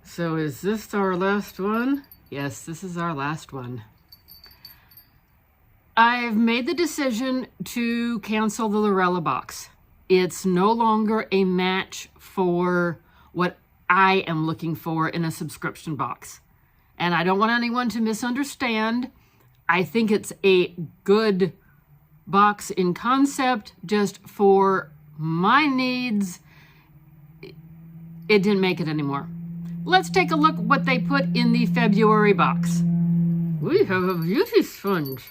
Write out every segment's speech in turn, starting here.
So is this our last one? Yes, this is our last one. I've made the decision to cancel the Lurella box. It's no longer a match for what I am looking for in a subscription box. And I don't want anyone to misunderstand. I think it's a good box in concept, just for my needs. It didn't make it anymore. Let's take a look what they put in the February box. We have a beauty sponge.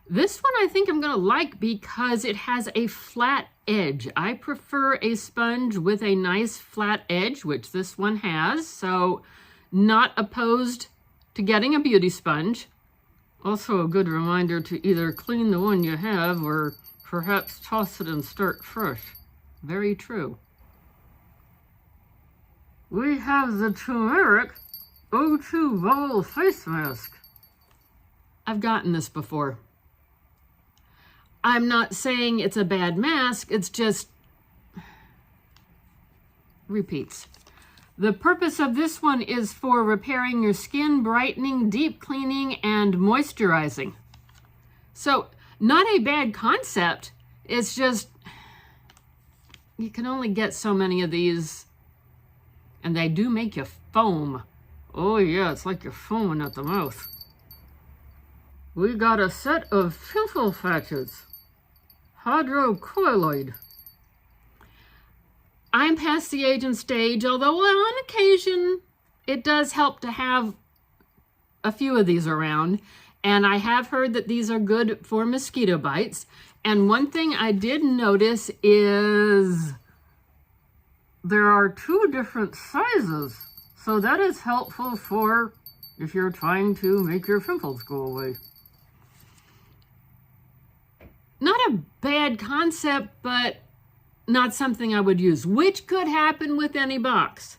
This one I think I'm gonna like because it has a flat edge. I prefer a sponge with a nice flat edge, which this one has, so not opposed to getting a beauty sponge. Also a good reminder to either clean the one you have or perhaps toss it and start fresh. Very true. We have the turmeric O2 bubble face mask. I've gotten this before. I'm not saying it's a bad mask, it's just repeats. The purpose of this one is for repairing your skin, brightening, deep cleaning, and moisturizing. So, not a bad concept. It's just, you can only get so many of these, and they do make you foam. Oh yeah, it's like you're foaming at the mouth. We got a set of pimple patches. Hydrocolloid. I'm past the aging stage, although on occasion it does help to have a few of these around. And I have heard that these are good for mosquito bites. And one thing I did notice is there are 2 different sizes. So that is helpful for if you're trying to make your pimples go away. Not a bad concept, but not something I would use, which could happen with any box.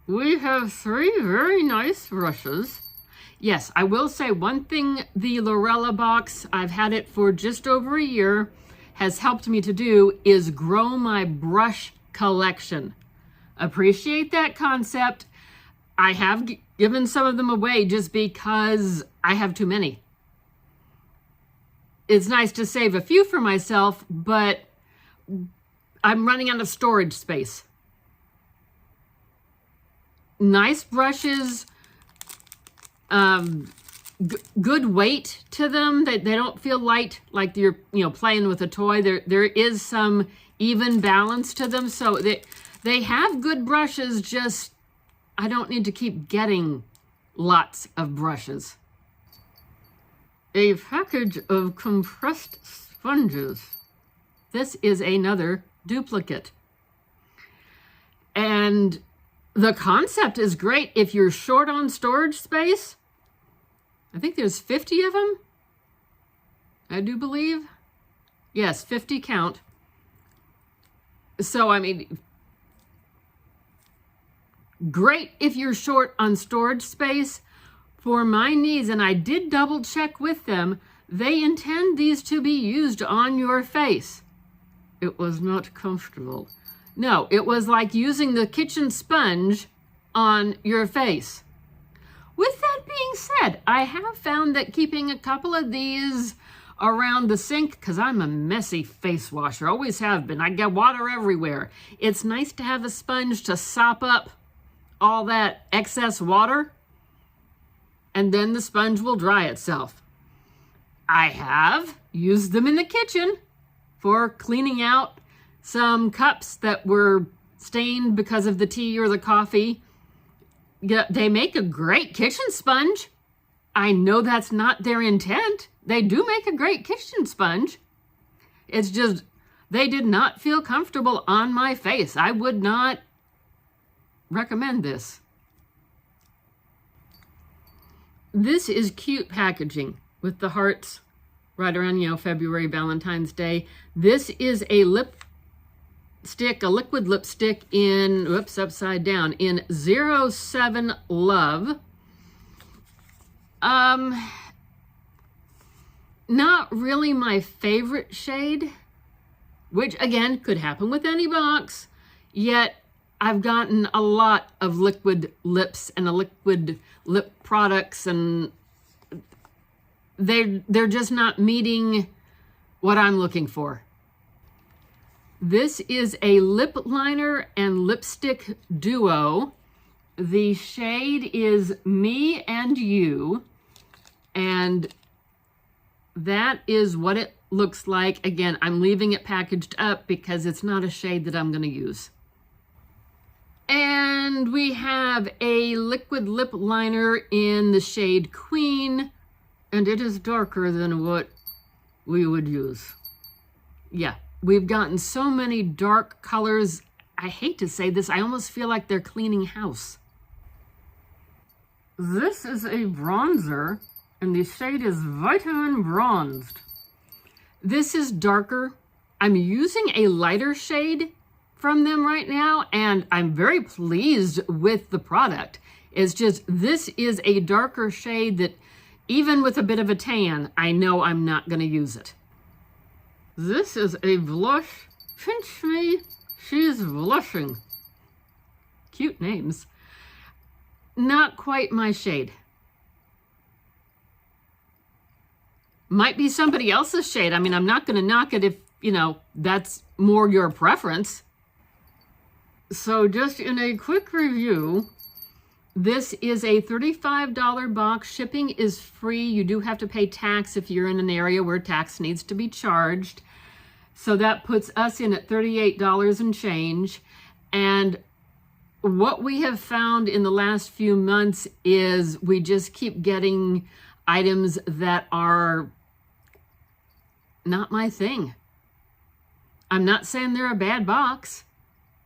We have 3 very nice brushes. Yes, I will say one thing, the Lurella box, I've had it for just over a year, has helped me to do is grow my brush collection. Appreciate that concept. I have given some of them away just because I have too many. It's nice to save a few for myself, but I'm running out of storage space. Nice brushes, good weight to them. They don't feel light like you're playing with a toy. There is some even balance to them, so they have good brushes. Just I don't need to keep getting lots of brushes. A package of compressed sponges. This is another duplicate. And the concept is great if you're short on storage space. I think there's 50 of them, I do believe. Yes, 50 count. So, I mean, great if you're short on storage space. For my needs, and I did double check with them, they intend these to be used on your face. It was not comfortable. No, it was like using the kitchen sponge on your face. With that being said, I have found that keeping a couple of these around the sink, because I'm a messy face washer, always have been. I get water everywhere. It's nice to have a sponge to sop up all that excess water, and then the sponge will dry itself. I have used them in the kitchen for cleaning out some cups that were stained because of the tea or the coffee. They make a great kitchen sponge. I know that's not their intent. They do make a great kitchen sponge. It's just, they did not feel comfortable on my face. I would not recommend this. This is cute packaging with the hearts right around, February, Valentine's Day. This is a lipstick, a liquid lipstick in, whoops, upside down, in 07 Love. Not really my favorite shade, which again could happen with any box, yet I've gotten a lot of liquid lips and liquid lip products, and they're just not meeting what I'm looking for. This is a lip liner and lipstick duo. The shade is Me and You, and that is what it looks like. Again, I'm leaving it packaged up because it's not a shade that I'm going to use. And we have a liquid lip liner in the shade Queen, and it is darker than what we would use. Yeah, we've gotten so many dark colors. I hate to say this, I almost feel like they're cleaning house. This is a bronzer, and the shade is Vitamin Bronzed. This is darker. I'm using a lighter shade from them right now, and I'm very pleased with the product. It's just, this is a darker shade that even with a bit of a tan, I know I'm not going to use it. This is a blush. Pinch Me, She's Blushing. Cute names. Not quite my shade. Might be somebody else's shade. I mean, I'm not going to knock it if, you know, that's more your preference. So just in a quick review, this is a $35 box. Shipping is free. You do have to pay tax if you're in an area where tax needs to be charged. So that puts us in at $38 and change. And what we have found in the last few months is we just keep getting items that are not my thing. I'm not saying they're a bad box.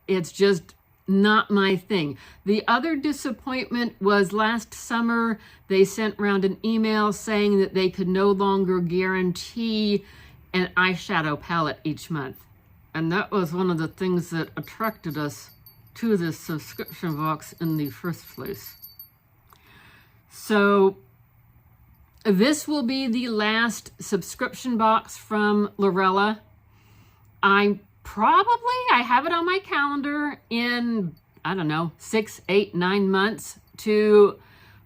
It's just not my thing. The other disappointment was last summer, they sent around an email saying that they could no longer guarantee an eyeshadow palette each month. And that was one of the things that attracted us to this subscription box in the first place. So this will be the last subscription box from Lurella. I have it on my calendar in, I don't know, 6, 8, 9 months to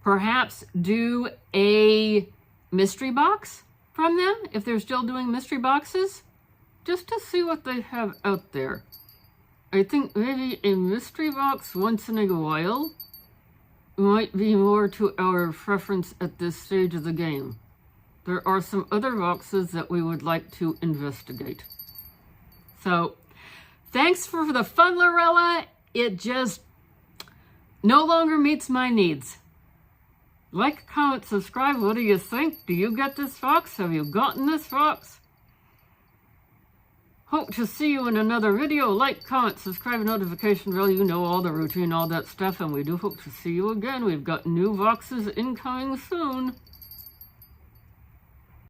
perhaps do a mystery box from them, if they're still doing mystery boxes, just to see what they have out there. I think maybe a mystery box once in a while might be more to our preference at this stage of the game. There are some other boxes that we would like to investigate. So, thanks for the fun, Lurella. It just no longer meets my needs. Like, comment, subscribe. What do you think? Do you get this box? Have you gotten this box? Hope to see you in another video. Like, comment, subscribe, notification bell. You know all the routine, all that stuff. And we do hope to see you again. We've got new boxes incoming soon.